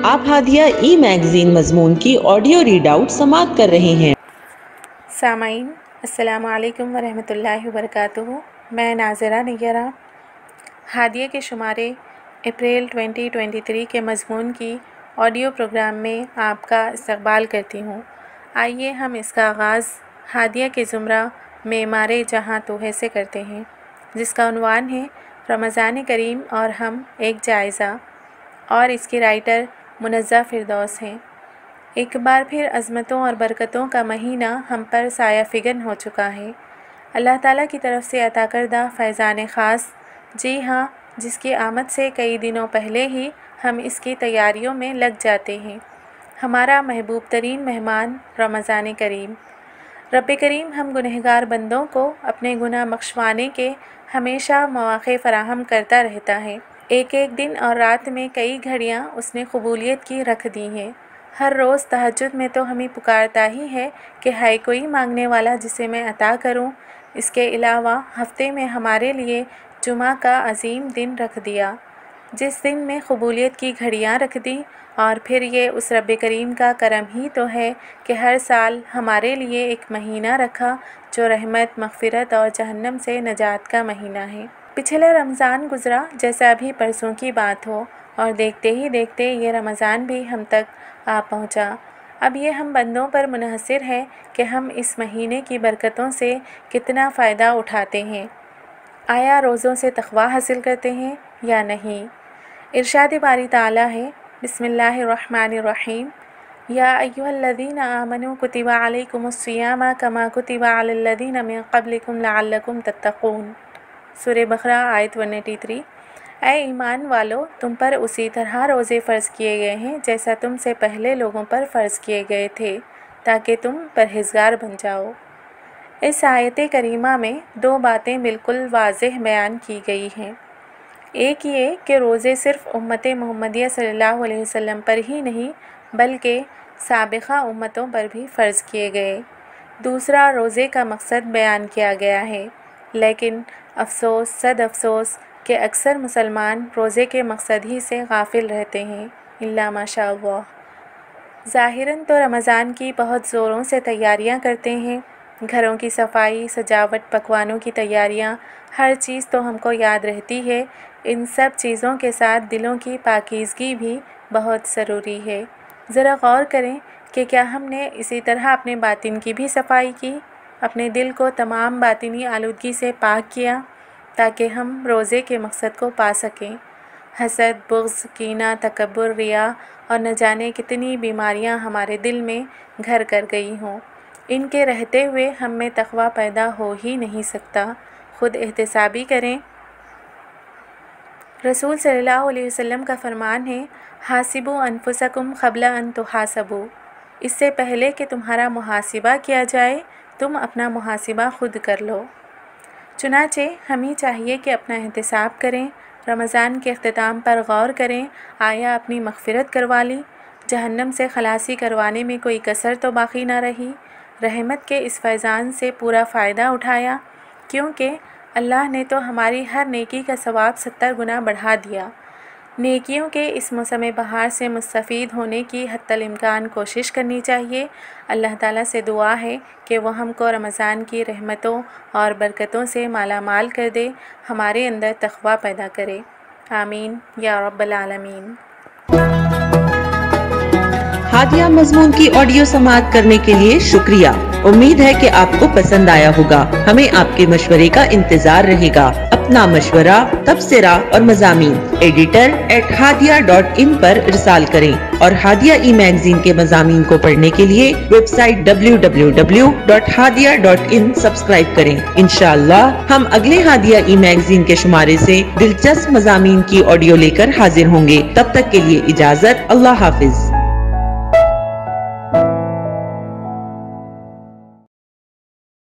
آپ ہادیہ ای میگزین مضمون کی آڈیو ریڈ آؤٹ سماعت کر رہے ہیں۔ سامعین السلام علیکم ورحمۃ اللہ وبرکاتہ۔ میں ناظرہ نیرہ ہادیہ کے شمارے اپریل 2023 کے مضمون کی آڈیو پروگرام میں آپ کا استقبال کرتی ہوں۔ آئیے ہم اس کا آغاز ہادیہ کے زمرہ معمار جہاں توحے سے کرتے ہیں، جس کا عنوان ہے رمضان کریم اور ہم ایک جائزہ، اور اس کی رائٹر منزہ فردوس ہیں۔ ایک بار پھر عظمتوں اور برکتوں کا مہینہ ہم پر سایہ فگن ہو چکا ہے۔ اللہ تعالیٰ کی طرف سے عطا کردہ فیضان خاص، جی ہاں، جس کی آمد سے کئی دنوں پہلے ہی ہم اس کی تیاریوں میں لگ جاتے ہیں۔ ہمارا محبوب ترین مہمان رمضان کریم۔ رب کریم ہم گنہگار بندوں کو اپنے گناہ بخشوانے کے ہمیشہ مواقع فراہم کرتا رہتا ہے۔ ایک ایک دن اور رات میں کئی گھڑیاں اس نے قبولیت کی رکھ دی ہیں۔ ہر روز تہجد میں تو ہمیں پکارتا ہی ہے کہ ہے کوئی مانگنے والا جسے میں عطا کروں۔ اس کے علاوہ ہفتے میں ہمارے لیے جمعہ کا عظیم دن رکھ دیا، جس دن میں قبولیت کی گھڑیاں رکھ دی، اور پھر یہ اس رب کریم کا کرم ہی تو ہے کہ ہر سال ہمارے لیے ایک مہینہ رکھا جو رحمت، مغفرت اور جہنم سے نجات کا مہینہ ہے۔ پچھلا رمضان گزرا جیسا ابھی پرسوں کی بات ہو، اور دیکھتے ہی دیکھتے یہ رمضان بھی ہم تک آ پہنچا۔ اب یہ ہم بندوں پر منحصر ہے کہ ہم اس مہینے کی برکتوں سے کتنا فائدہ اٹھاتے ہیں۔ آیا روزوں سے تقویٰ حاصل کرتے ہیں یا نہیں؟ ارشاد باری تعالیٰ ہے، بسم اللہ الرحمن الرحیم، یا ایھا الذین آمنوا کتب علیکم الصیام کما کتب علی الذین من قبلکم لعلکم تتقون۔ سورہ بقرہ آیت 183۔ اے ایمان والو، تم پر اسی طرح روزے فرض کیے گئے ہیں جیسا تم سے پہلے لوگوں پر فرض کیے گئے تھے، تاکہ تم پرہیزگار بن جاؤ۔ اس آیت کریمہ میں دو باتیں بالکل واضح بیان کی گئی ہیں۔ ایک یہ کہ روزے صرف امت محمدیہ صلی اللہ علیہ وسلم پر ہی نہیں بلکہ سابقہ امتوں پر بھی فرض کیے گئے۔ دوسرا، روزے کا مقصد بیان کیا گیا ہے، لیکن افسوس، صد افسوس کہ اکثر مسلمان روزے کے مقصد ہی سے غافل رہتے ہیں، الا ماشاء اللہ۔ ظاہراً تو رمضان کی بہت زوروں سے تیاریاں کرتے ہیں، گھروں کی صفائی، سجاوٹ، پکوانوں کی تیاریاں، ہر چیز تو ہم کو یاد رہتی ہے۔ ان سب چیزوں کے ساتھ دلوں کی پاکیزگی بھی بہت ضروری ہے۔ ذرا غور کریں کہ کیا ہم نے اسی طرح اپنے باطن کی بھی صفائی کی، اپنے دل کو تمام باطنی آلودگی سے پاک کیا، تاکہ ہم روزے کے مقصد کو پا سکیں۔ حسد، بغض، کینہ، تکبر، ریا اور نہ جانے کتنی بیماریاں ہمارے دل میں گھر کر گئی ہوں، ان کے رہتے ہوئے ہم میں تقویٰ پیدا ہو ہی نہیں سکتا۔ خود احتسابی کریں۔ رسول صلی اللہ علیہ وسلم کا فرمان ہے، حاسبوا انفسکم قبل ان تحاسبوا۔ اس سے پہلے کہ تمہارا محاسبہ کیا جائے، تم اپنا محاسبہ خود کر لو۔ چنانچہ ہمیں چاہیے کہ اپنا احتساب کریں، رمضان کے اختتام پر غور کریں، آیا اپنی مغفرت کروا لی؟ جہنم سے خلاصی کروانے میں کوئی کسر تو باقی نہ رہی؟ رحمت کے اس فیضان سے پورا فائدہ اٹھایا؟ کیونکہ اللہ نے تو ہماری ہر نیکی کا ثواب 70 گنا بڑھا دیا۔ نیکیوں کے اس موسم بہار سے مستفید ہونے کی حتی الامکان کوشش کرنی چاہیے۔ اللہ تعالیٰ سے دعا ہے کہ وہ ہم کو رمضان کی رحمتوں اور برکتوں سے مالا مال کر دے، ہمارے اندر تقویٰ پیدا کرے۔ آمین یا رب العالمین۔ ہادیہ مضمون کی آڈیو سماعت کرنے کے لیے شکریہ۔ امید ہے کہ آپ کو پسند آیا ہوگا۔ ہمیں آپ کے مشورے کا انتظار رہے گا۔ اپنا مشورہ، تبصرہ اور مضامین editor@hadia.in پر ارسال کریں، اور ہادیہ ای میگزین کے مضامین کو پڑھنے کے لیے ویب سائٹ www.hadia.in سبسکرائب کریں۔ انشاءاللہ ہم اگلے ہادیہ ای میگزین کے شمارے سے دلچسپ مضامین کی آڈیو لے کر حاضر ہوں گے۔ تب تک کے لیے اجازت، اللہ حافظ۔